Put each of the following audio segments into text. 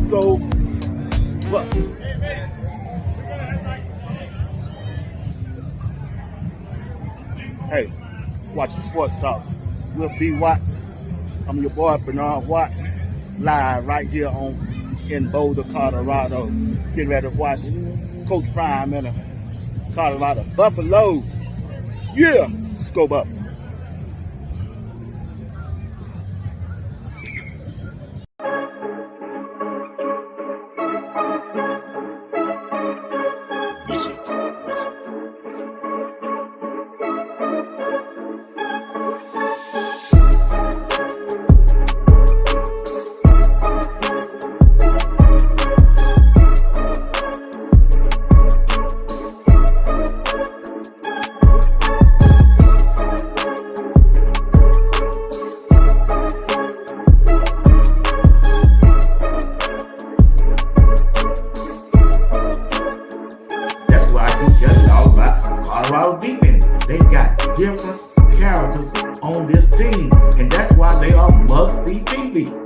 So, look. Hey, watching Sports Talk with B. Watts. I'm your boy Bernard Watts, live right here in Boulder, Colorado. Getting ready to watch Coach Prime in Colorado Buffaloes. Yeah, let's go Buff. Colorado defense. They got different characters on this team, and that's why they are must-see TV.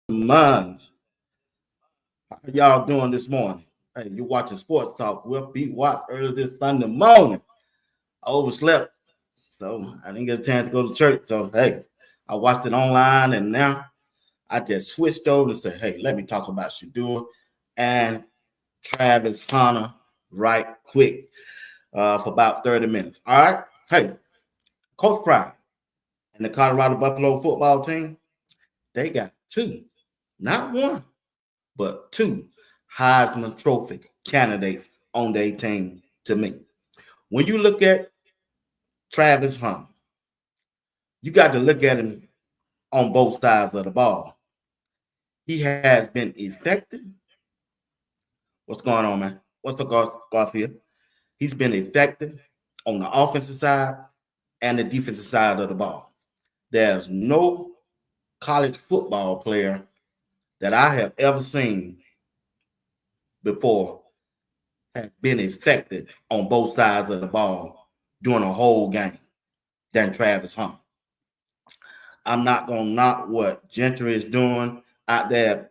Minds. How y'all doing this morning? Hey, you're watching Sports Talk with B. Watts early this Sunday morning. I overslept, so I didn't get a chance to go to church. So, hey, I watched it online, and now I just switched over and said, hey, let me talk about Shedeur and Travis Hunter right quick for about 30 minutes. All right? Hey, Coach Prime and the Colorado Buffalo football team, they got two. Not one, but two Heisman Trophy candidates on their team to me. When you look at Travis Hunter, you got to look at him on both sides of the ball. He has been effective. What's going on, man? What's the Garfield? He's been effective on the offensive side and the defensive side of the ball. There's no college football player that I have ever seen before has been effective on both sides of the ball during a whole game than Travis Hunter. I'm not going to knock what Gentry is doing out there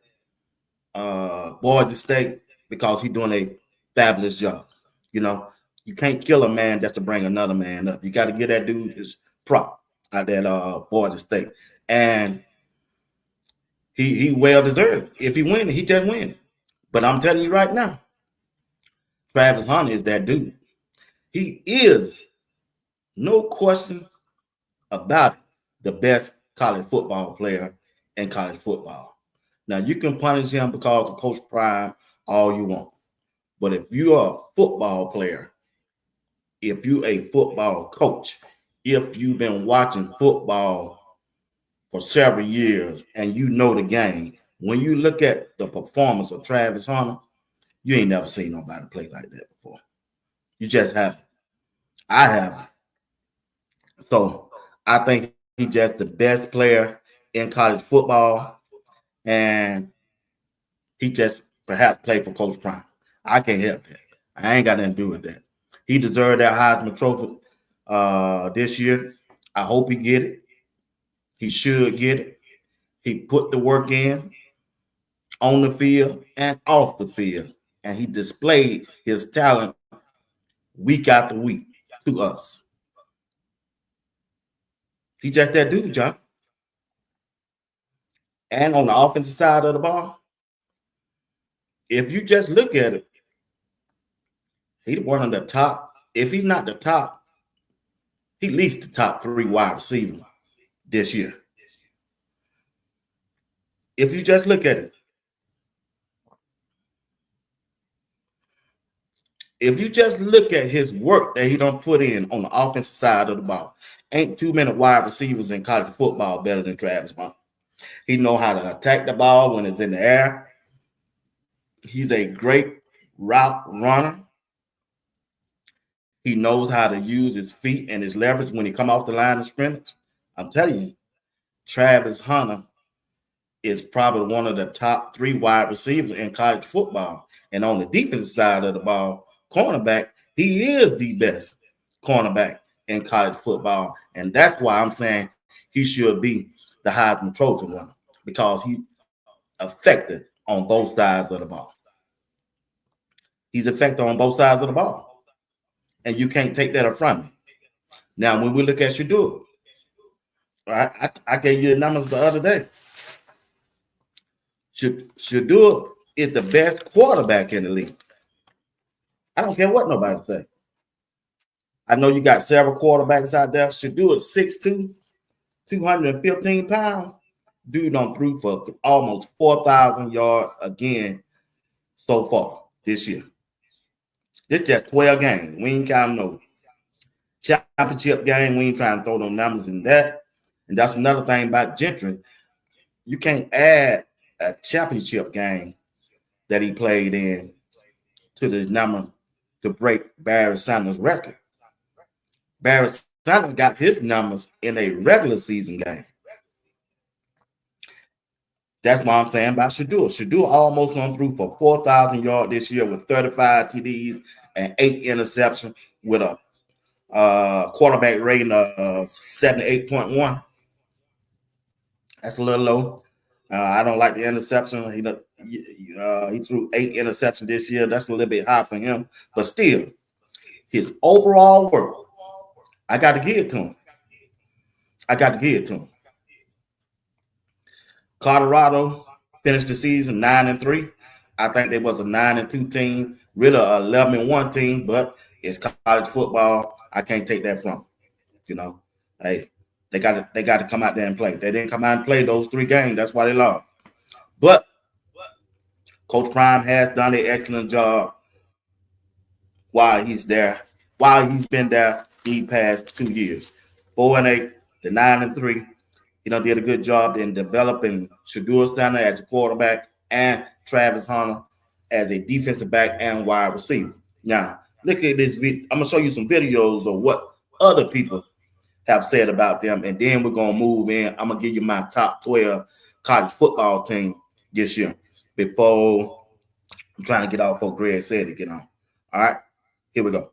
at Boise State because he's doing a fabulous job. You know, you can't kill a man just to bring another man up. You got to get that dude his prop out there at Boise State. And he well deserved. If he wins, he just wins. But I'm telling you right now, Travis Hunter is that dude. He is, no question about it, the best college football player in college football. Now, you can punish him because of Coach Prime all you want. But if you are a football player, if you're a football coach, if you've been watching football for several years and you know the game, when you look at the performance of Travis Hunter, you ain't never seen nobody play like that before. You just haven't. I haven't. So I think he's just the best player in college football, and he just perhaps played for Coach Prime. I can't help that. I ain't got nothing to do with that. He deserved that Heisman Trophy this year. I hope he get it. He should get it. He put the work in on the field and off the field, and he displayed his talent week after week to us. He just that dude, John. And on the offensive side of the ball, if you just look at it, he's one of the top. If he's not the top, he at least the top 3 wide receiver this year. If you just look at it, if you just look at his work that he don't put in on the offensive side of the ball, ain't too many wide receivers in college football better than Travis Hunter. He know how to attack the ball when it's in the air. He's a great route runner. He knows how to use his feet and his leverage when he come off the line of scrimmage. I'm telling you, Travis Hunter is probably one of the top 3 wide receivers in college football. And on the defensive side of the ball, cornerback, he is the best cornerback in college football. And that's why I'm saying he should be the Heisman Trophy winner, because he effective on both sides of the ball. He's effective on both sides of the ball. And you can't take that from him. Now, when we look at Shedeur, I gave you the numbers the other day. Shedeur is the best quarterback in the league. I don't care what nobody say. I know you got several quarterbacks out there. Shedeur is 6'2", 215 pounds. Dude done threw for almost 4,000 yards again so far this year. This just 12 games. We ain't counting no championship game. We ain't trying to throw no numbers in that. And that's another thing about Gentry. You can't add a championship game that he played in to this number to break Barry Sanders' record. Barry Sanders got his numbers in a regular season game. That's what I'm saying about Shedeur. Shedeur almost gone through for 4,000 yards this year with 35 TDs and 8 interceptions with a quarterback rating of 78.1. That's a little low. I don't like the interception. He threw 8 interceptions this year. That's a little bit high for him. But still, his overall work, I got to give it to him. Colorado finished the season 9-3. I think they was a 9-2 team, really a 11-1 team, but it's college football. I can't take that from them. You know, hey, they got to come out there and play. They didn't come out and play those 3 games. That's why they lost. But Coach Prime has done an excellent job while he's there. While he's been there these past 2 years, 4-8, the 9-3. He done did a good job in developing Shedeur Stanley as a quarterback and Travis Hunter as a defensive back and wide receiver. Now, look at this video. I'm going to show you some videos of what other people have said about them, and then we're going to move in. I'm going to give you my top 12 college football team this year before I'm trying to get off before Greg said to get on. All right, here we go.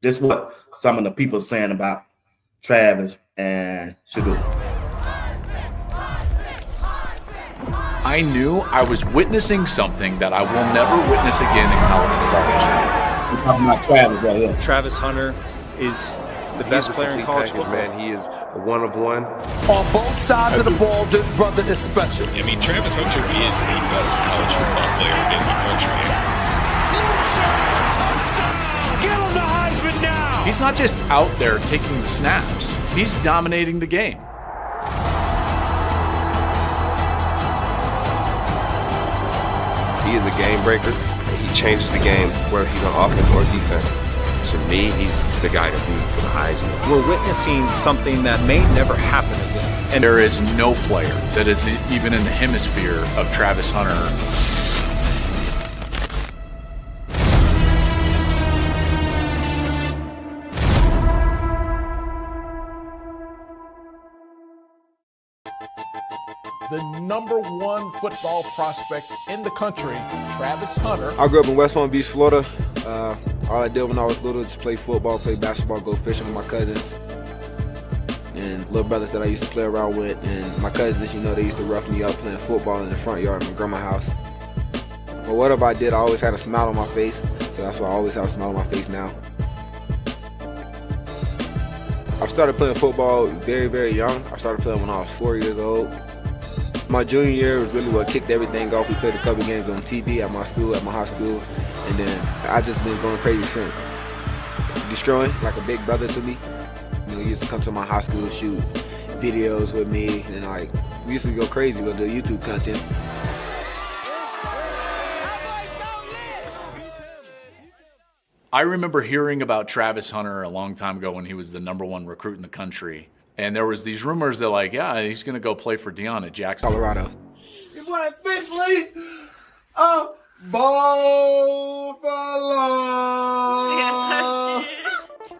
This is what some of the people are saying about Travis and Shedeur. I knew I was witnessing something that I will never witness again in college football history. We're talking about Travis right here. Travis Hunter is the best player in college football. Man, he is a one-of-one. On both sides of the ball, this brother is special. I mean, Travis Hunter is the best college football player in the country. Get him the Heisman now! He's not just out there taking the snaps. He's dominating the game. He is a game breaker, and he changes the game whether he's on offense or defense. To me, he's the guy to beat for the Heisman. We're witnessing something that may never happen again. And there is no player that is even in the hemisphere of Travis Hunter. The #1 football prospect in the country, Travis Hunter. I grew up in West Palm Beach, Florida. All I did when I was little was just play football, play basketball, go fishing with my cousins and little brothers that I used to play around with. And my cousins, they used to rough me up playing football in the front yard of my grandma's house. But whatever I did, I always had a smile on my face. So that's why I always have a smile on my face now. I started playing football very, very young. I started playing when I was 4 years old. My junior year was really what kicked everything off. We played a couple games on TV at my school, at my high school, and then I just been going crazy since. Destroying, like a big brother to me. He used to come to my high school, shoot videos with me, and we used to go crazy with the YouTube content. I remember hearing about Travis Hunter a long time ago when he was the #1 recruit in the country. And there was these rumors that he's going to go play for Deion at Jackson, Colorado. You want officially Buffalo.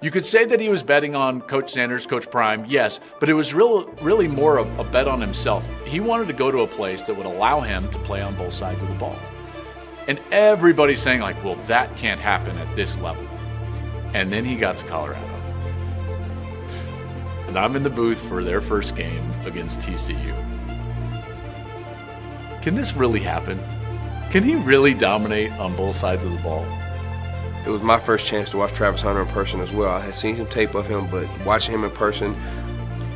You could say that he was betting on Coach Sanders, Coach Prime, yes, but it was really more a bet on himself. He wanted to go to a place that would allow him to play on both sides of the ball. And everybody's saying well, that can't happen at this level. And then he got to Colorado. And I'm in the booth for their first game against TCU. Can this really happen? Can he really dominate on both sides of the ball? It was my first chance to watch Travis Hunter in person as well. I had seen some tape of him, but watching him in person,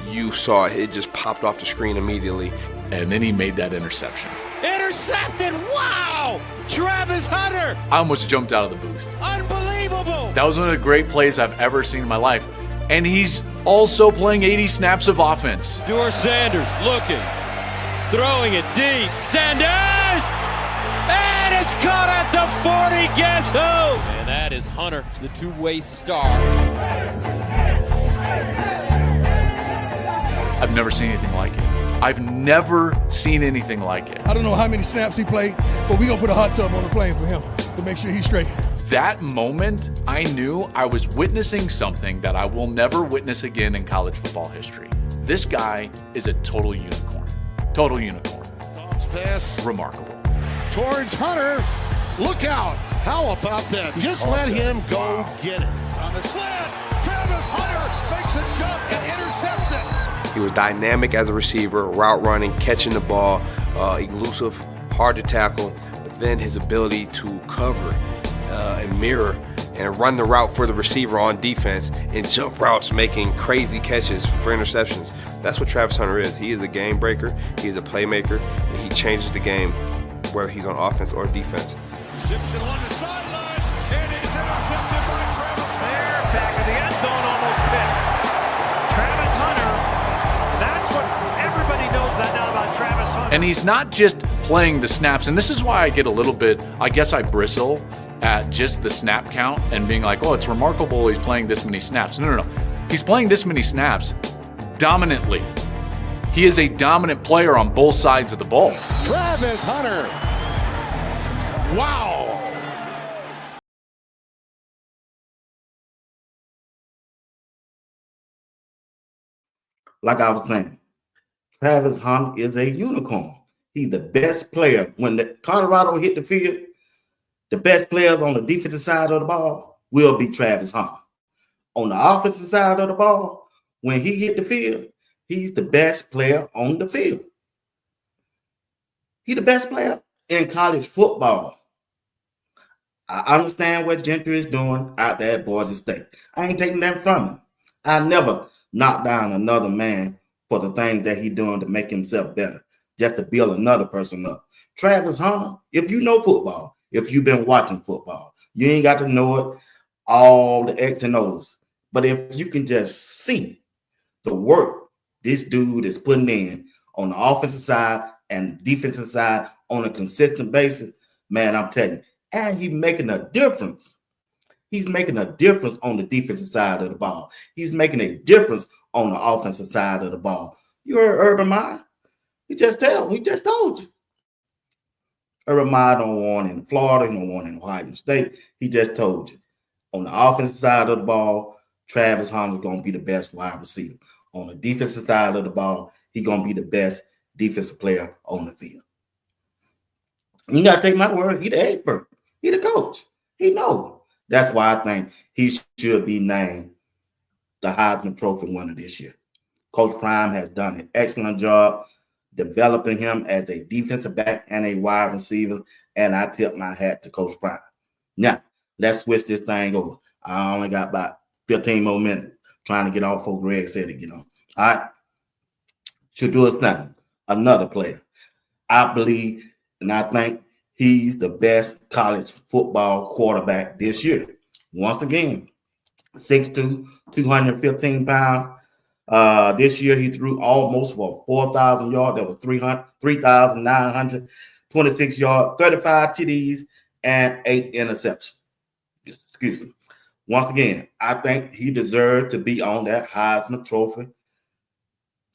you saw it just popped off the screen immediately. And then he made that interception. Intercepted! Wow! Travis Hunter! I almost jumped out of the booth. Unbelievable! That was one of the great plays I've ever seen in my life. And he's also playing 80 snaps of offense. Shedeur Sanders looking, throwing it deep. Sanders! And it's caught at the 40. Guess who? And that is Hunter, the two-way star. I've never seen anything like it. I've never seen anything like it. I don't know how many snaps he played, but we're going to put a hot tub on the plane for him to make sure he's straight. That moment, I knew I was witnessing something that I will never witness again in college football history. This guy is a total unicorn. Total unicorn. Pass. Remarkable. Towards Hunter. Look out. How about that? Just let him go get it. On the slant. Travis Hunter makes a jump and intercepts it. He was dynamic as a receiver, route running, catching the ball, elusive, hard to tackle, but then his ability to cover and mirror and run the route for the receiver on defense and jump routes, making crazy catches for interceptions. That's what Travis Hunter is. He is a game breaker, he is a playmaker, and he changes the game whether he's on offense or defense. Zips it along the sidelines, and it's intercepted by Travis Hunter. Back of the end zone, almost picked. Travis Hunter, that's what everybody knows that now about Travis Hunter. And he's not just playing the snaps, and this is why I get a little bit, I guess I bristle at just the snap count and being oh, it's remarkable he's playing this many snaps. No. He's playing this many snaps dominantly. He is a dominant player on both sides of the ball. Travis Hunter. Wow. Like I was saying, Travis Hunter is a unicorn. He's the best player. When the Colorado hit the field, the best players on the defensive side of the ball will be Travis Hunter. On the offensive side of the ball, when he hit the field, he's the best player on the field. He's the best player in college football. I understand what Gentry is doing out there at Boise State. I ain't taking that from him. I never knock down another man for the things that he's doing to make himself better, just to build another person up. Travis Hunter, if you know football, if you've been watching football, you ain't got to know it, all the X and O's. But if you can just see the work this dude is putting in on the offensive side and defensive side on a consistent basis, man, I'm telling you, and he's making a difference. He's making a difference on the defensive side of the ball. He's making a difference on the offensive side of the ball. You heard Urban Meyer. He just told you. Urban Meyer don't want in Florida. He don't want in Ohio State. He just told you. On the offensive side of the ball, Travis Hunter's going to be the best wide receiver. On the defensive side of the ball, he's going to be the best defensive player on the field. You got to take my word. He's the expert. He's the coach. He knows. That's why I think he should be named the Heisman Trophy winner this year. Coach Prime has done an excellent job developing him as a defensive back and a wide receiver, and I tip my hat to Coach Prime. Now, let's switch this thing over. I only got about 15 more minutes trying to get off before Greg said it, All right. Shedeur Sanders, another player. I believe and I think he's the best college football quarterback this year. Once again, 6'2", 215 pounds. This year he threw almost for 4,000 yards. That was 3,926 yards, 35 TDs, and 8 interceptions. Excuse me. Once again, I think he deserved to be on that Heisman Trophy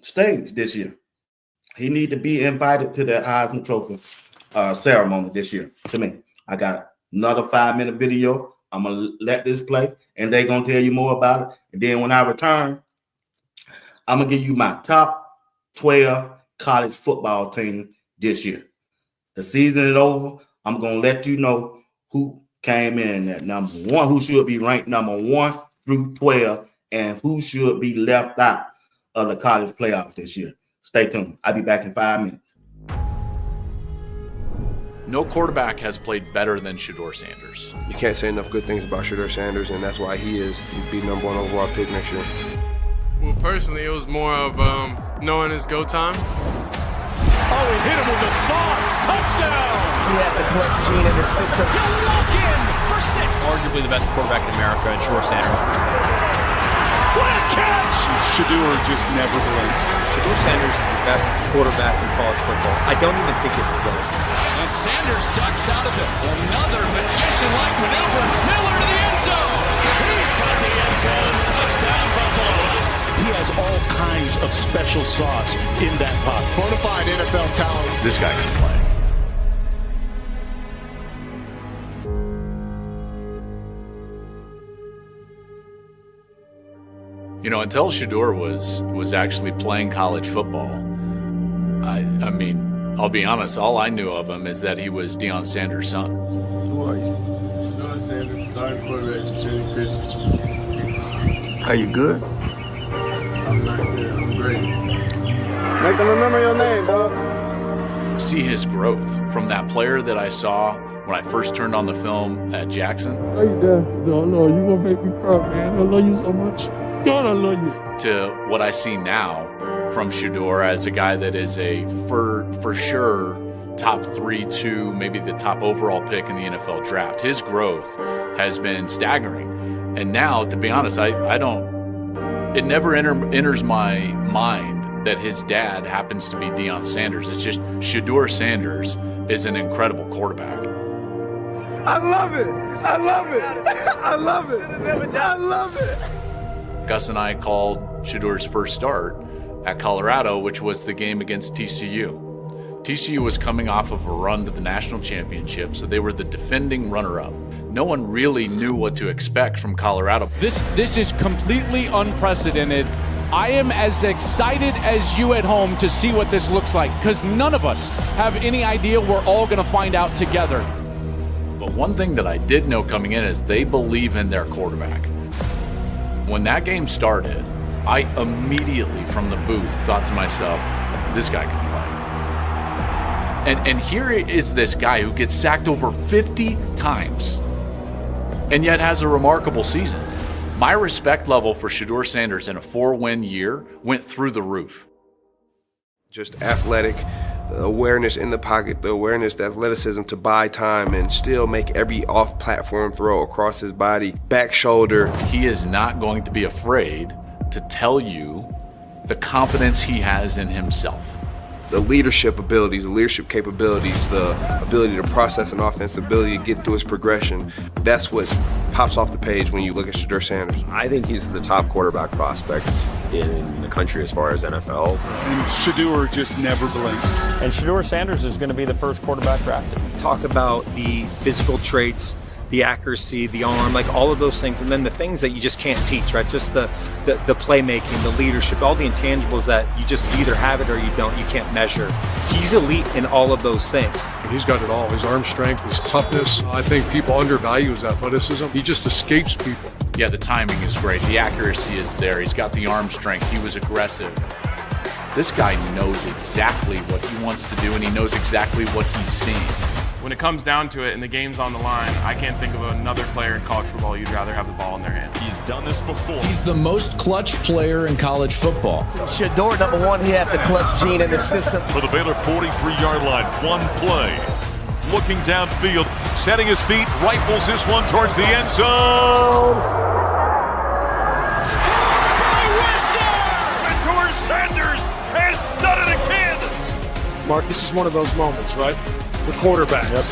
stage this year. He need to be invited to that Heisman Trophy ceremony this year. To me, I got another 5-minute video. I'm gonna let this play, and they're gonna tell you more about it. And then when I return, I'm gonna give you my top 12 college football team this year. The season is over. I'm gonna let you know who came in at number 1, who should be ranked number 1 through 12, and who should be left out of the college playoffs this year. Stay tuned. I'll be back in 5 minutes. No quarterback has played better than Shedeur Sanders. You can't say enough good things about Shedeur Sanders, and that's why he'd be number 1 overall pick next year. Well, personally, it was more of knowing his go time. Oh, he hit him with the sauce. Touchdown! He has the clutch gene in the system. He'll walk in for 6. Arguably the best quarterback in America, and Shedeur Sanders. What a catch! Shedeur just never blinks. Shedeur Sanders is the best quarterback in college football. I don't even think it's close. And Sanders ducks out of it. Another magician-like maneuver. Miller to the end zone. He's got the end zone. Touchdown, Buffaloes. He has all kinds of special sauce in that pot. Bonafide NFL talent. This guy can play. Until Shedeur was actually playing college football, I mean, I'll be honest, all I knew of him is that he was Deion Sanders' son. Who are you? Shedeur Sanders, starting quarterback, Jimmy Christian. Are you good? I'm not good. I'm great. Make them remember your name, dog. See his growth from that player that I saw when I first turned on the film at Jackson. I love you, Dad. I love you. You gonna make me proud, man. I love you so much. God, I love you. To what I see now from Shedeur as a guy that is a for sure top 3 to maybe the top overall pick in the NFL draft. His growth has been staggering. And now, to be honest, it never enters my mind that his dad happens to be Deion Sanders. It's just Shedeur Sanders is an incredible quarterback. I love it. I love it. I love it. I love it. Gus and I called Shedeur's first start at Colorado, which was the game against TCU. TCU was coming off of a run to the national championship, so they were the defending runner-up. No one really knew what to expect from Colorado. This is completely unprecedented. I am as excited as you at home to see what this looks like, because none of us have any idea. We're all going to find out together. But one thing that I did know coming in is they believe in their quarterback. When that game started, I immediately from the booth thought to myself, this guy can play. And here is this guy who gets sacked over 50 times and yet has a remarkable season. My respect level for Shedeur Sanders in a 4-win year went through the roof. Just athletic, the awareness in the pocket, the awareness, the athleticism to buy time and still make every off-platform throw across his body, back shoulder. He is not going to be afraid to tell you the confidence he has in himself. the leadership abilities, the leadership capabilities, the ability to process an offense, the ability to get through its progression, that's what pops off the page when you look at Shedeur Sanders. I think he's the top quarterback prospect in the country as far as NFL. And Shedeur just never blinks. And Shedeur Sanders is going to be the first quarterback drafted. Talk about the physical traits, the accuracy, the arm, like all of those things, and then the things that you just can't teach, right? Just the playmaking, the leadership, all the intangibles that you just either have it or you don't, you can't measure. He's elite in all of those things. He's got it all. His arm strength, his toughness. I think people undervalue his athleticism. He just escapes people. Yeah, the timing is great. The accuracy is there. He's got the arm strength. He was aggressive. This guy knows exactly what he wants to do, and he knows exactly what he's seeing. When it comes down to it and the game's on the line, I can't think of another player in college football you'd rather have the ball in their hands. He's done this before. He's the most clutch player in college football. Shedeur, number one, he has the clutch gene in the system. For the Baylor 43-yard line, one play. Looking downfield, setting his feet, rifles this one towards the end zone. Shedeur Sanders has done it again. Mark, this is one of those moments, right? The quarterbacks. Yep.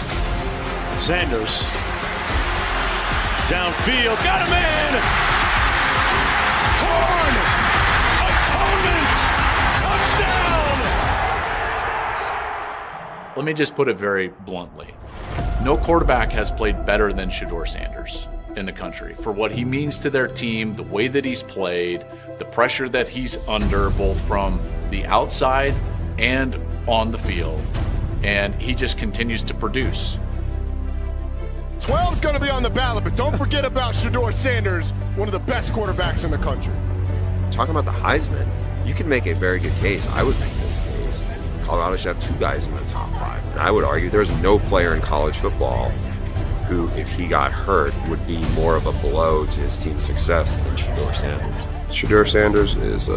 Sanders downfield, got him in. Horn, atonement, touchdown. Let me just put it very bluntly. No quarterback has played better than Shedeur Sanders in the country for what he means to their team, the way that he's played, the pressure that he's under, both from the outside and on the field. And he just continues to produce. 12's going to be on the ballot, but don't forget about Shedeur Sanders, one of the best quarterbacks in the country. Talking about the Heisman, you can make a very good case. I would make this case. Colorado should have 2 guys in the top 5. And I would argue there's no player in college football who, if he got hurt, would be more of a blow to his team's success than Shedeur Sanders. Shedeur Sanders is,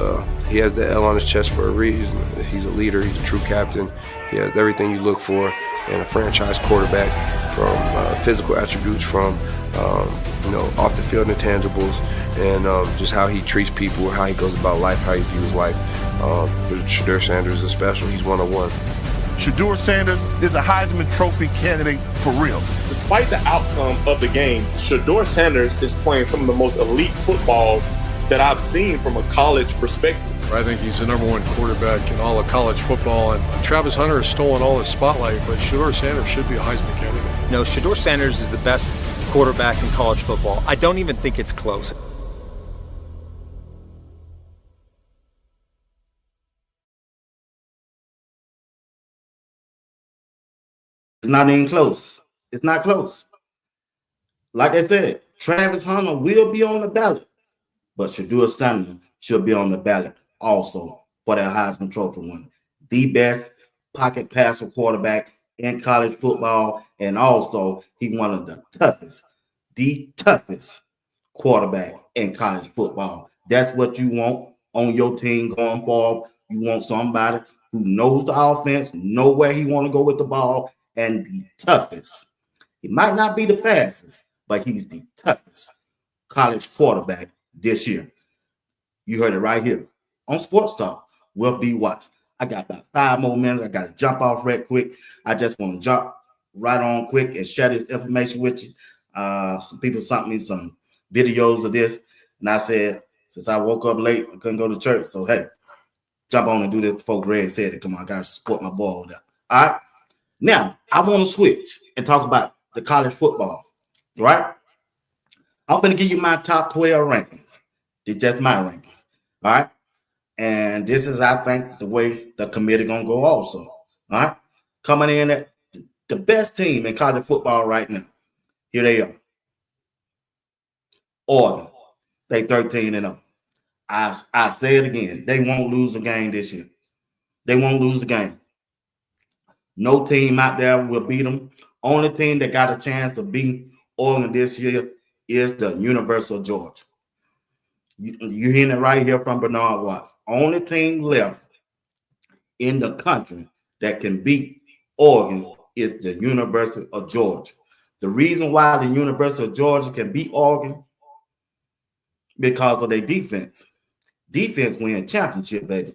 he has the L on his chest for a reason. He's a leader, he's a true captain. He has everything you look for in a franchise quarterback, from physical attributes, from off the field intangibles, and just how he treats people, how he goes about life, how he views life. Shedeur Sanders is special. He's one-on-one. Shedeur Sanders is a Heisman Trophy candidate for real. Despite the outcome of the game, Shedeur Sanders is playing some of the most elite football that I've seen from a college perspective. I think he's the number 1 quarterback in all of college football, and Travis Hunter has stolen all the spotlight, but Shedeur Sanders should be a Heisman candidate. No, Shedeur Sanders is the best quarterback in college football. I don't even think it's close. It's not even close. It's not close. Like I said, Travis Hunter will be on the ballot, but Shedeur Sanders should be on the ballot also for that Heisman Trophy one. The best pocket passer quarterback in college football, and also he one of the toughest quarterback in college football. That's what you want on your team going forward. You want somebody who knows the offense, know where he want to go with the ball, and the toughest. He might not be the fastest, but he's the toughest college quarterback this year. You heard it right here on Sports Talk. Will be watched. I got about 5 more minutes. I got to jump off right quick. I just want to jump right on quick and share this information with you. Some people sent me some videos of this, and I said, since I woke up late, I couldn't go to church. So, hey, jump on and do this before Greg said it. Come on, I got to support my boy over there. All right? Now, I want to switch and talk about the college football, right? I'm going to give you my top 12 rankings. It's just my rankings, all right? And this is, I think, the way the committee going to go also, all right? Coming in at the best team in college football right now. Here they are. Oregon. They 13-0. I say it again. They won't lose a game this year. They won't lose a game. No team out there will beat them. Only team that got a chance to beat Oregon this year is the University of Georgia. You're hearing it right here from Bernard Watts. Only team left in the country that can beat Oregon is the University of Georgia. The reason why the University of Georgia can beat Oregon, because of their defense. Defense wins championship, baby.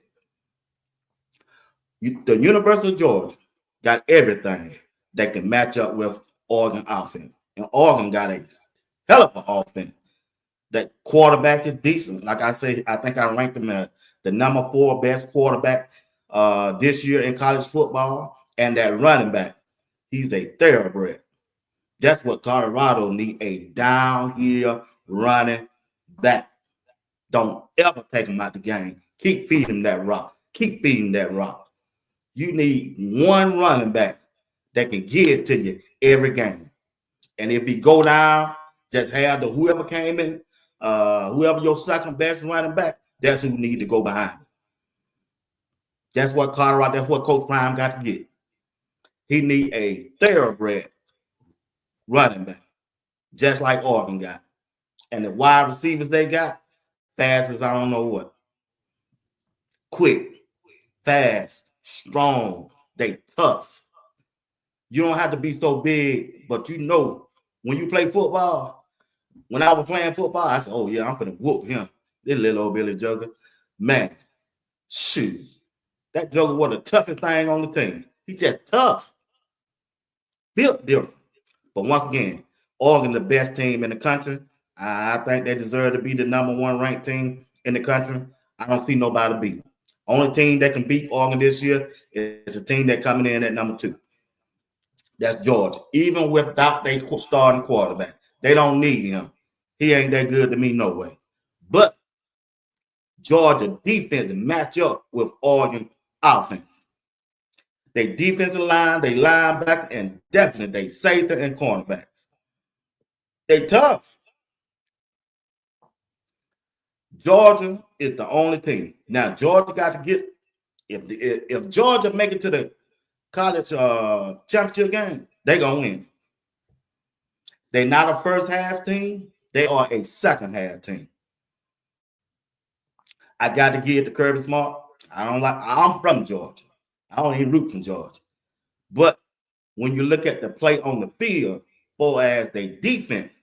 The University of Georgia got everything that can match up with Oregon offense. And Oregon got a hell of an offense. That quarterback is decent. Like I say, I think I ranked him as the number 4 best quarterback this year in college football. And that running back, he's a thoroughbred. That's what Colorado need, a downhill running back. Don't ever take him out the game. Keep feeding him that rock. Keep feeding that rock. You need one running back that can give it to you every game. And if he go down, just have whoever came in, whoever your second best running back, that's who need to go behind him. That's what Colorado, that's what Coach Prime got to get. He need a thoroughbred running back, just like Oregon got. And the wide receivers they got, fast as I don't know what. Quick, fast, strong, they tough. You don't have to be so big, but you know, when you play football, when I was playing football, I said, oh yeah, I'm gonna whoop him. This little old Billy Joker. Man, shoot. That Joker was the toughest thing on the team. He's just tough. Built different. But once again, Oregon, the best team in the country. I think they deserve to be the number 1 ranked team in the country. I don't see nobody beat them. Only team that can beat Oregon this year is a team that coming in at number 2. That's Georgia. Even without their starting quarterback, they don't need him. He ain't that good to me, no way. But Georgia defense match up with Oregon offense. They defensive line, they linebacker, and definitely they safety and cornerbacks. They tough. Georgia is the only team. Now, Georgia got to get, if Georgia make it to the college championship game, they going to win. They're not a first half team. They are a second half team. I got to give it to Kirby Smart. I'm from Georgia. I don't even root from Georgia. But when you look at the play on the field, for as they defense,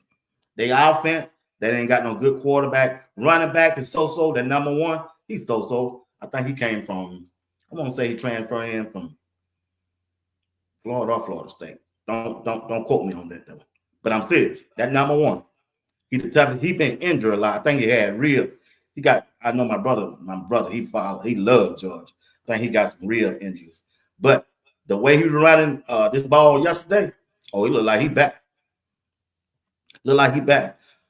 they offense, they ain't got no good quarterback. Running back is so-so, the number 1. He's so-so. I think he came from, I want to say he transferred in from Florida or Florida State. Don't quote me on that though. But I'm serious. That number 1. He the toughest. He been injured a lot. I think he had real. I know my brother, he loved Georgia. I think he got some real injuries. But the way he was running this ball yesterday, he looked like he back.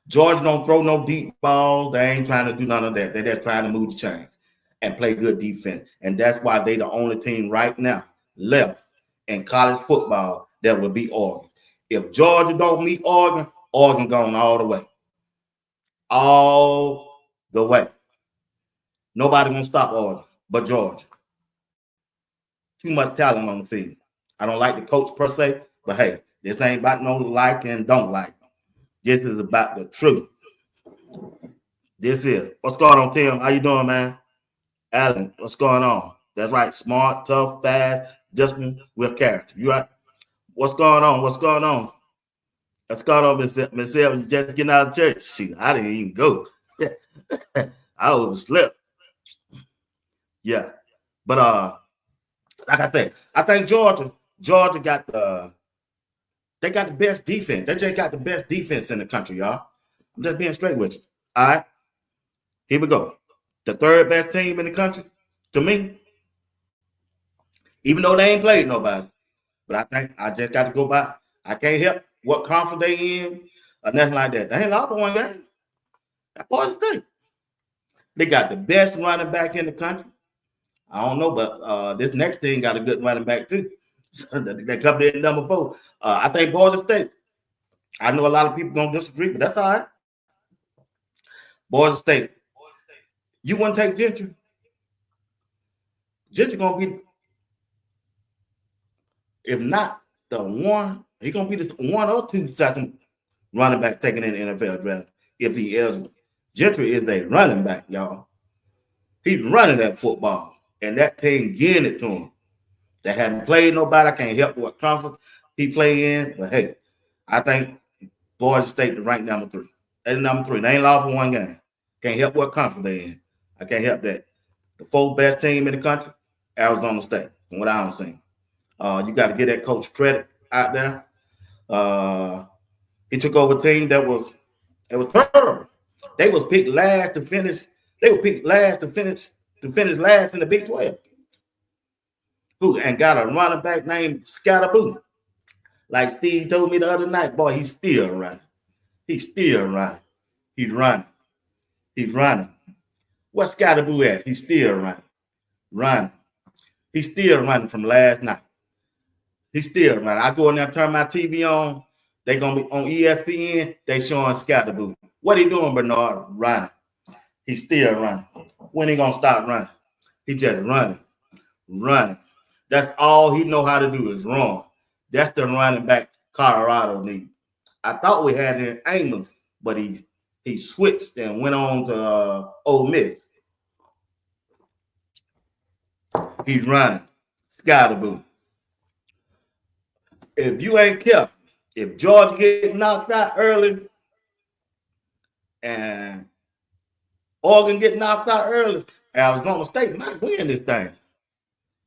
Georgia don't throw no deep balls. They ain't trying to do none of that. They're just trying to move the chains and play good defense. And that's why they the only team right now left in college football that will beat Oregon. If Georgia don't meet Oregon, Oregon going all the way. All the way. Nobody gonna stop Oregon but Georgia. Too much talent on the field. I don't like the coach per se, but hey, this ain't about no like and don't like. This is about the truth. This is. What's going on, Tim? How you doing, man? Alan, what's going on? That's right. Smart, tough, fast, discipline with character. You right? What's going on? Let's start off, Miss L. You just getting out of church. Shoot, I didn't even go. I overslept. Yeah. But like I said, I think Georgia got the best defense. They just got the best defense in the country, y'all. I'm just being straight with you. All right. Here we go. The third best team in the country, to me, even though they ain't played nobody. But I think I just got to go by. I can't help what conference they in or nothing like that. They ain't lost one game. That part of the state. They got the best running back in the country. I don't know, but this next team got a good running back too. So they come in number 4. I think Boise State. I know a lot of people don't disagree, but that's all right. Boise State. You wouldn't take Gentry. Gentry gonna be, if not the 1, he gonna be the 1 or 2 second running back taken in the NFL draft if he eligible. Gentry is a running back, y'all. He's running that football, and that team getting it to him. They haven't played nobody. I can't help what conference he play in, but hey, I think Boise State ranked number 3. They're number 3. They ain't lost one game. Can't help what conference they in. I can't help that. The 4th best team in the country, Arizona State. from what I'm saying. You got to get that coach credit out there. He took over a team that was terrible. They was picked last to finish. They were picked last to finish last in the Big 12. Who and got a running back named Scatterboo. Like Steve told me the other night, boy, he's still running. He's still running. He's running. He's running. What's Scatterboo at? He's still running. Running. He's still running from last night. He's still running. I go in there, turn my TV on. They gonna be on ESPN. They showing Scatterboo. What he doing, Bernard? Running. He's still running. When he gonna stop running? He just running. Running. That's all he know how to do is run. That's the running back Colorado need. I thought we had it in Amos, but he switched and went on to Ole Miss. He's running. Scatterboo. If you ain't careful, if Georgia get knocked out early and Oregon get knocked out early, Arizona State might win this thing.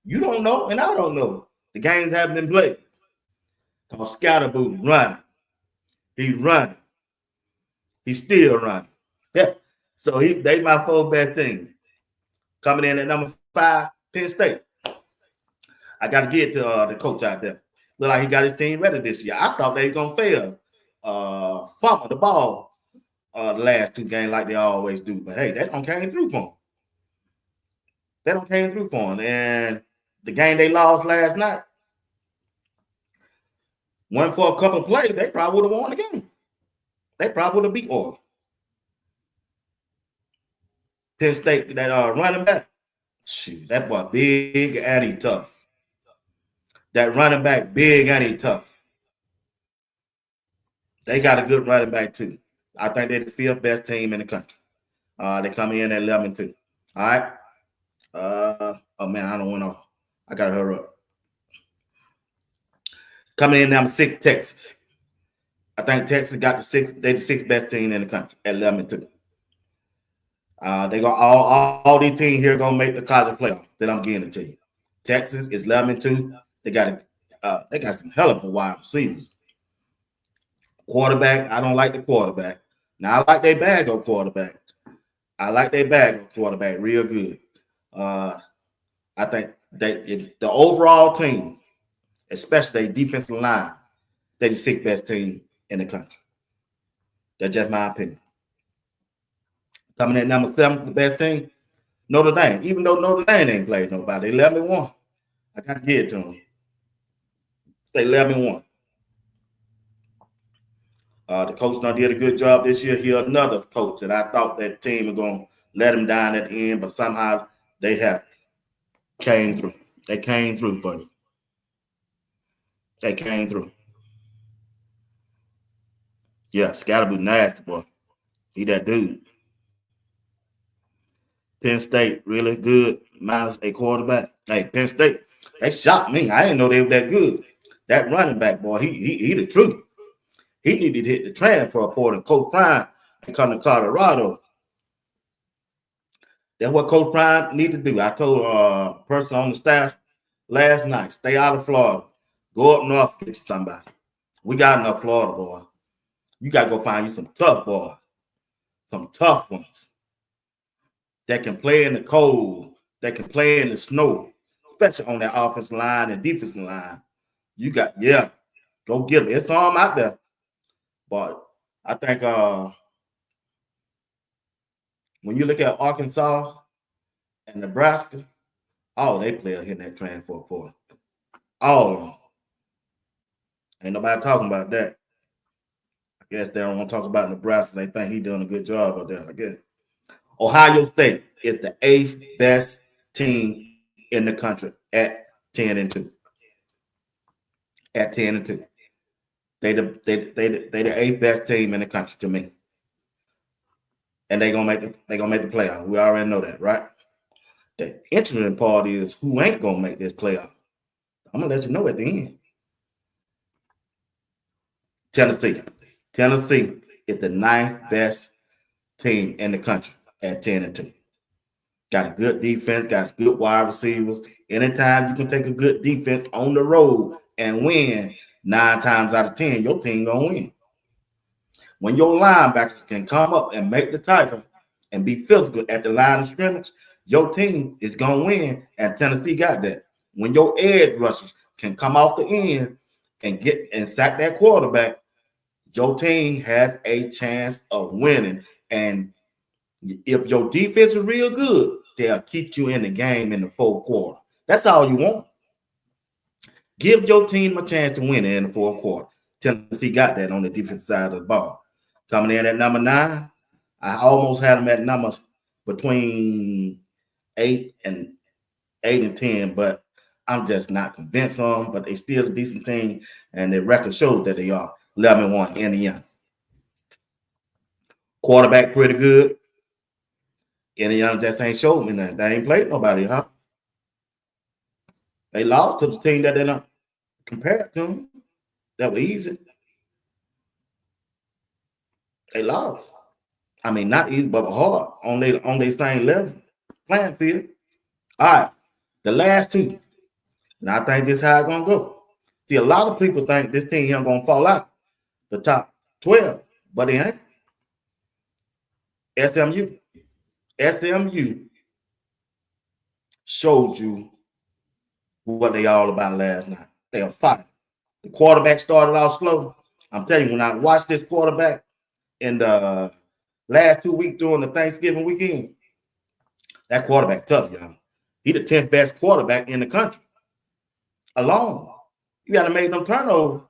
You don't know, and I don't know. The games haven't been played. Because Scatterboo running. He's running. He's still running. Yeah. So they my 4th best team. Coming in at number 5, Penn State. I got to get to the coach out there. Look like he got his team ready this year. I thought they were going to fail. Fumble the ball the last 2 games like they always do. But, hey, that don't came through for them. And the game they lost last night, went for a couple of plays, they probably would have won the game. They probably would have beat Oregon. Penn State, that running back, shoot, that boy big and he tough. That running back big and he tough. They got a good running back too. I think they're the 5th best team in the country. They come in at 11-2. All right. Oh man, I don't want to. I gotta hurry up. Coming in number 6, Texas. I think Texas got the 6th. They're the 6th best team in the country at 11-2. They got all these teams here gonna make the college playoff. That I'm getting it to you. Texas is 11-2. They got some hell of a wide receivers. Quarterback, I don't like the quarterback. Now I like their backup quarterback. Real good. I think if the overall team, especially their defensive line, they're the 6th best team in the country. That's just my opinion. Coming in number 7, the best team, Notre Dame. Even though Notre Dame ain't played nobody, 11-1. I got to give it to them. They 11-1. The coach done did a good job this year. He another coach that I thought that team was going to let him down at the end, but somehow they have came through. They came through for you. They came through. Yeah, Scatterboo nasty, boy. He that dude. Penn State, really good, minus a quarterback. Hey, Penn State, they shocked me. I didn't know they were that good. That running back, boy, he the truth. He needed to hit the transfer portal. Coach Prime and come to Colorado. That's what Coach Prime need to do. I told a person on the staff last night, stay out of Florida. Go up north, get you somebody. We got enough Florida, boy. You got to go find you some tough boys. Some tough ones that can play in the cold, that can play in the snow, especially on that offensive line and defensive line. You got, go get them. It's some out there. But I think when you look at Arkansas and Nebraska, all they players hitting that transfer portal. All of them. Ain't nobody talking about that. I guess they don't want to talk about Nebraska. They think he's doing a good job out there. I guess. Ohio State is the 8th best team in the country at 10-2. At 10-2. They the 8th best team in the country to me. And they're gonna make the playoff. We already know that, right? The interesting part is who ain't gonna make this playoff. I'm gonna let you know at the end. Tennessee. Tennessee is the 9th best team in the country at 10-2. Got a good defense, got good wide receivers. Anytime you can take a good defense on the road and win, 9 times out of 10, your team gonna win. When your linebackers can come up and make the tackle and be physical at the line of scrimmage, your team is gonna win. And Tennessee got that. When your edge rushers can come off the end and get and sack that quarterback, your team has a chance of winning. And if your defense is real good, they'll keep you in the game in the fourth quarter. That's all you want. Give your team a chance to win in the fourth quarter. Tennessee got that on the defensive side of the ball. Coming in at number 9, I almost had them at numbers between 8 and 10, but I'm just not convinced on them. But they still a decent team, and their record shows that they are 11-1 in the young. Quarterback pretty good. Young just ain't showed me nothing. They ain't played nobody, huh? They lost to the team that they don't compare to them. That was easy. They lost. I mean, not easy, but hard on their same level playing field. All right, the last 2. And I think this is how it's gonna go. See, a lot of people think this team here gonna fall out the top 12, but it ain't. SMU showed you what they all about last night. They are fighting. The quarterback started off slow. I'm telling you, when I watched this quarterback in the last 2 weeks during the Thanksgiving weekend, that quarterback tough, y'all. He the 10th best quarterback in the country. Alone. You got to make them turnovers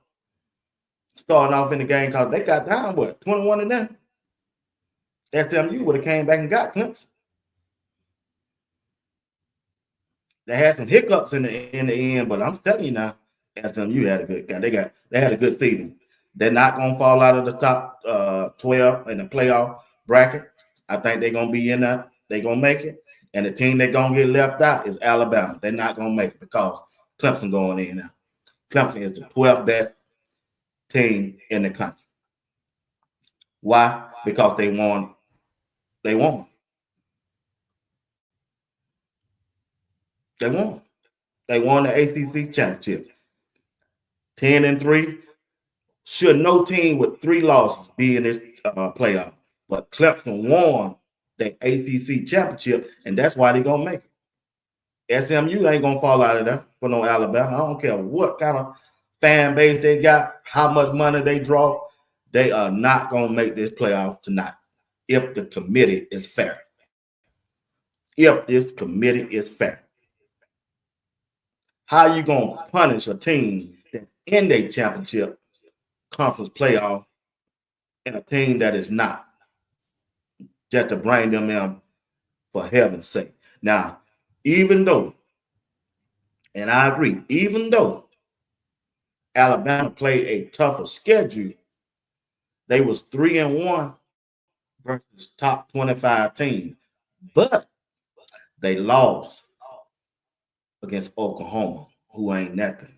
starting off in the game because they got down, 21 and them. SMU would have came back and got Clemson. They had some hiccups in the end, but I'm telling you now, SMU had a good guy. They had a good season. They're not gonna fall out of the top 12 in the playoff bracket. I think they're gonna be in that. They're gonna make it. And the team that's gonna get left out is Alabama. They're not gonna make it because Clemson going in now. Clemson is the 12th best team in the country. Why? Because they won. They won. They won. They won the ACC championship. 10-3. Should no team with 3 losses be in this playoff? But Clemson won the ACC championship, and that's why they're going to make it. SMU ain't going to fall out of there for no Alabama. I don't care what kind of fan base they got, how much money they draw. They are not going to make this playoff tonight if the committee is fair. If this committee is fair. How you going to punish a team that's in their championship conference playoff and a team that is not? Just to bring them in for heaven's sake. Now, even though, and I agree, even though Alabama played a tougher schedule, they was 3-1 versus top 25 teams. But they lost against Oklahoma, who ain't nothing.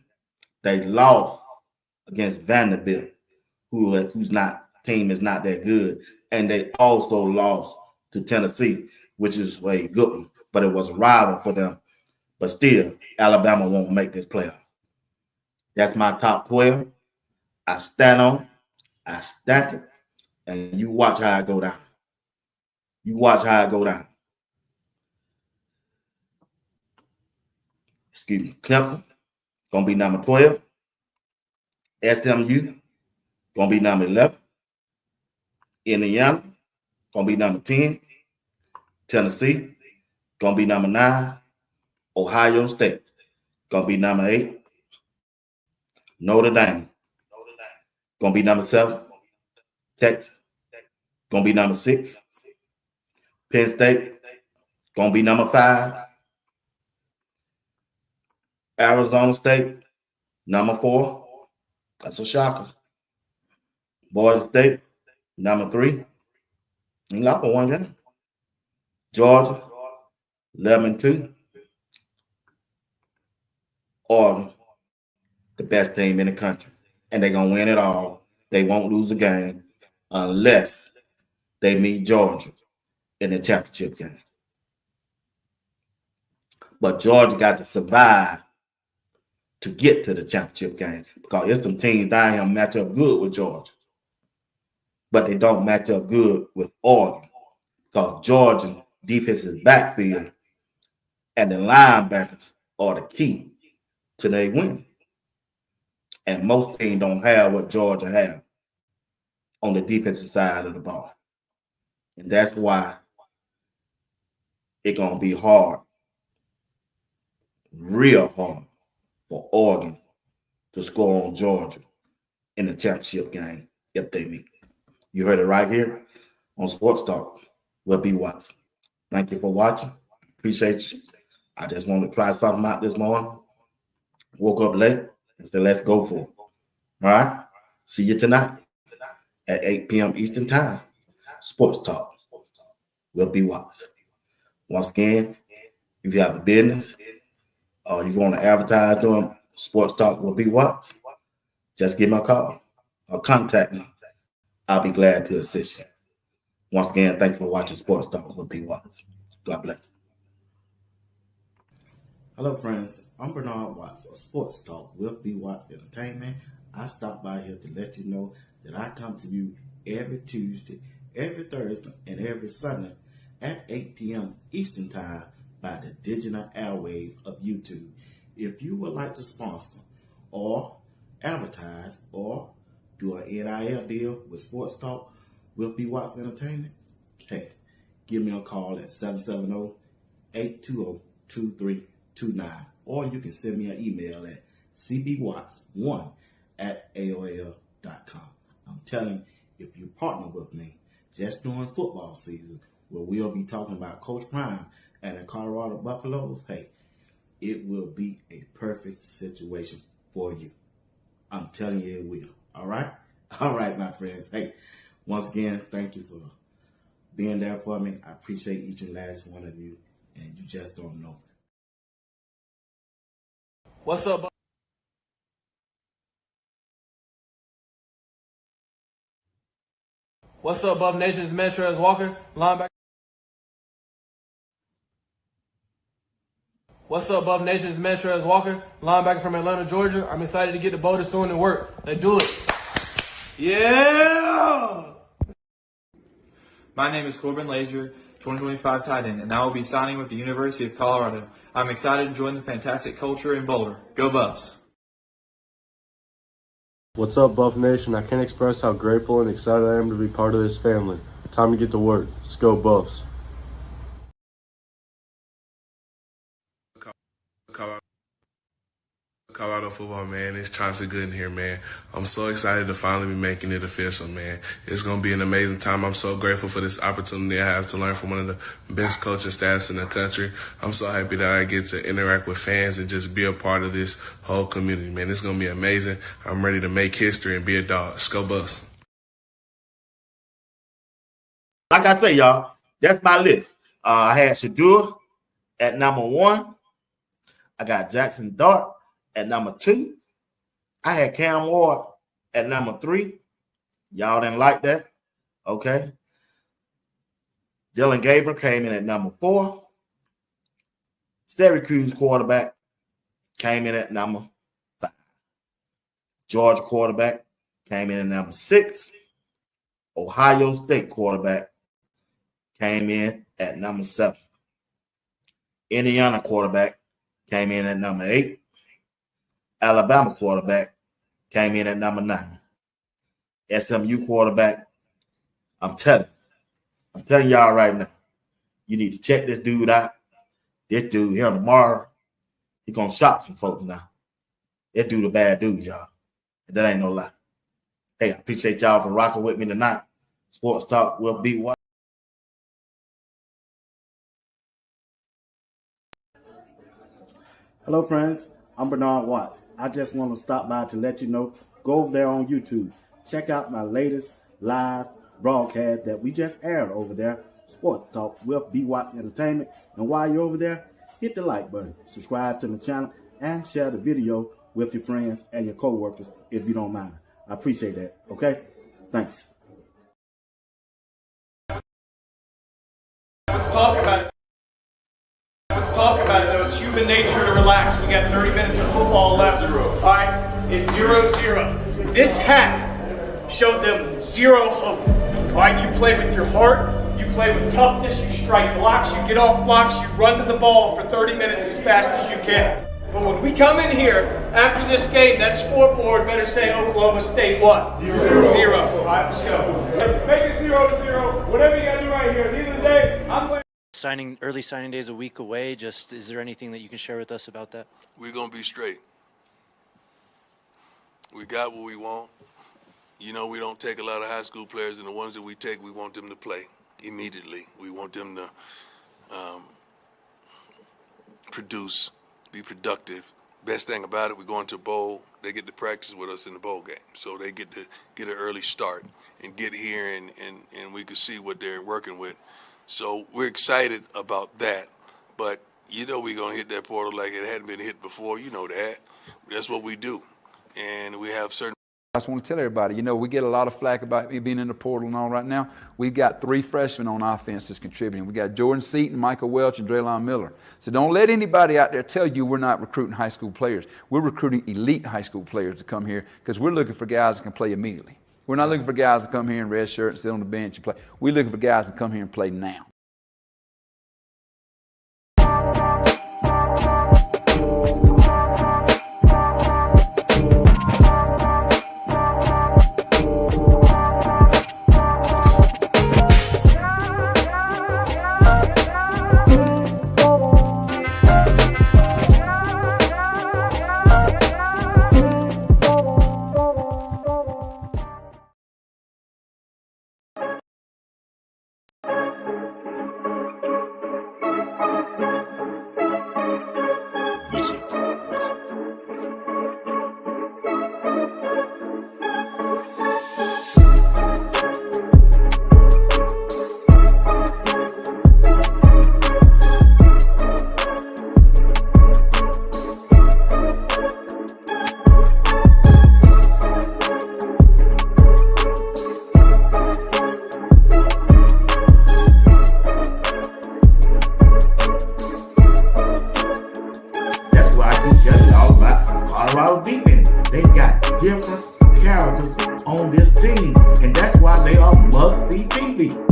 They lost against Vanderbilt, whose team is not that good. And they also lost to Tennessee, which is a good one. But it was a rival for them. But still, Alabama won't make this playoff. That's my top 12. I stand on it. I stack it. And you watch how it go down. You watch how it go down. Excuse me. Clemson, going to be number 12. SMU, going to be number 11. Indiana, going to be number 10. Tennessee, going to be number 9. Ohio State, going to be number 8. Notre Dame, going to be number 7. Texas, going to be number 6. Penn State, going to be number 5. Arizona State, number 4. That's a shocker. Boise State, number 3. Ain't lost for one game. Georgia, 11-2. Oregon, the best team in the country. And they're going to win it all. They won't lose a game unless they meet Georgia in the championship game. But Georgia got to survive to get to the championship game because there's some teams down here match up good with Georgia. But they don't match up good with Oregon because Georgia's defensive backfield and the linebackers are the key to their win. And most teams don't have what Georgia have on the defensive side of the ball. And that's why it's going to be hard, real hard, for Oregon to score on Georgia in the championship game if they meet. You heard it right here on Sports Talk with B. Watts. Thank you for watching. Appreciate you. I just want to try something out this morning. Woke up late and said, let's go for it. All right? See you tonight at 8 p.m. Eastern Time. Sports Talk with B. Watts. Once again, if you have a business or you want to advertise doing Sports Talk with B. Watts, just give me a call or contact me. I'll be glad to assist you. Once again, thank you for watching Sports Talk with B. Watts. God bless. Hello, friends. I'm Bernard Watts of Sports Talk with B. Watts Entertainment. I stopped by here to let you know that I come to you every Tuesday, every Thursday, and every Sunday at 8 p.m. Eastern Time by the digital airwaves of YouTube. If you would like to sponsor or advertise or do an NIL deal with Sports Talk with B. Watts Entertainment, hey, give me a call at 770-820-2329, or you can send me an email at cbwatts1@aol.com. I'm telling you, if you partner with me just during football season, where we'll be talking about Coach Prime and the Colorado Buffaloes, hey, it will be a perfect situation for you. I'm telling you it will. All right? All right, my friends. Hey, once again, thank you for being there for me. I appreciate each and last one of you, and you just don't know. What's up, What's up, Buff Nation's Montrez Walker, linebacker. What's up, Buff Nation's Montrez Walker, linebacker from Atlanta, Georgia. I'm excited to get to Boulder soon and work. Let's do it. Yeah! My name is Corbin Lazier, 2025 tight end, and I will be signing with the University of Colorado. I'm excited to join the fantastic culture in Boulder. Go Buffs! What's up, Buff Nation? I can't express how grateful and excited I am to be part of this family. Time to get to work. Let's go Buffs. Colorado football, man. It's Chauncey Gooden here, man. I'm so excited to finally be making it official, man. It's going to be an amazing time. I'm so grateful for this opportunity I have to learn from one of the best coaching staffs in the country. I'm so happy that I get to interact with fans and just be a part of this whole community, man. It's going to be amazing. I'm ready to make history and be a dog. Let's go Buffs. Like I say, y'all, that's my list. I had Shedeur at number 1. I got Jackson Dart at number 2. I had Cam Ward at number 3. Y'all didn't like that. Okay. Dylan Gabriel came in at number 4. Syracuse quarterback came in at number 5. Georgia quarterback came in at number 6. Ohio State quarterback came in at number 7. Indiana quarterback came in at number 8. Alabama quarterback came in at number 9. SMU quarterback, I'm telling y'all right now, you need to check this dude out. This dude here tomorrow, he gonna shock some folks now. That dude a bad dude, y'all. That ain't no lie. Hey, I appreciate y'all for rocking with me tonight. Sports Talk will be what? Hello, friends. I'm Bernard Watts. I just want to stop by to let you know, go over there on YouTube. Check out my latest live broadcast that we just aired over there, Sports Talk with B. Watts Entertainment. And while you're over there, hit the like button, subscribe to the channel, and share the video with your friends and your co-workers if you don't mind. I appreciate that, okay? Thanks. Let's talk about it. Let's talk about it, though. It's humid. human nature to relax. We got 30 minutes of football left. All right, it's 0-0. This half showed them zero hope. All right, you play with your heart, you play with toughness, you strike blocks, you get off blocks, you run to the ball for 30 minutes as fast as you can. But when we come in here after this game, that scoreboard better say Oklahoma State what? 0. All right, let's go. Make it 0-0. Whatever you got to do right here. At the end of the day, I'm playing. Early signing day is a week away. Just, is there anything that you can share with us about that? We're going to be straight. We got what we want. You know, we don't take a lot of high school players, and the ones that we take, we want them to play immediately. We want them to produce, be productive. Best thing about it, we go into a bowl, they get to practice with us in the bowl game. So they get to get an early start and get here, and we can see what they're working with. So we're excited about that. But you know we're going to hit that portal like it hadn't been hit before. You know that. That's what we do. And we have certain. I just want to tell everybody, you know, we get a lot of flack about me being in the portal and all right now. We've got 3 freshmen on offense that's contributing. We got Jordan Seaton, Michael Welch, and Draylon Miller. So don't let anybody out there tell you we're not recruiting high school players. We're recruiting elite high school players to come here because we're looking for guys that can play immediately. We're not looking for guys to come here in red shirt and sit on the bench and play. We're looking for guys to come here and play now. They got different characters on this team, and that's why they are must-see TV.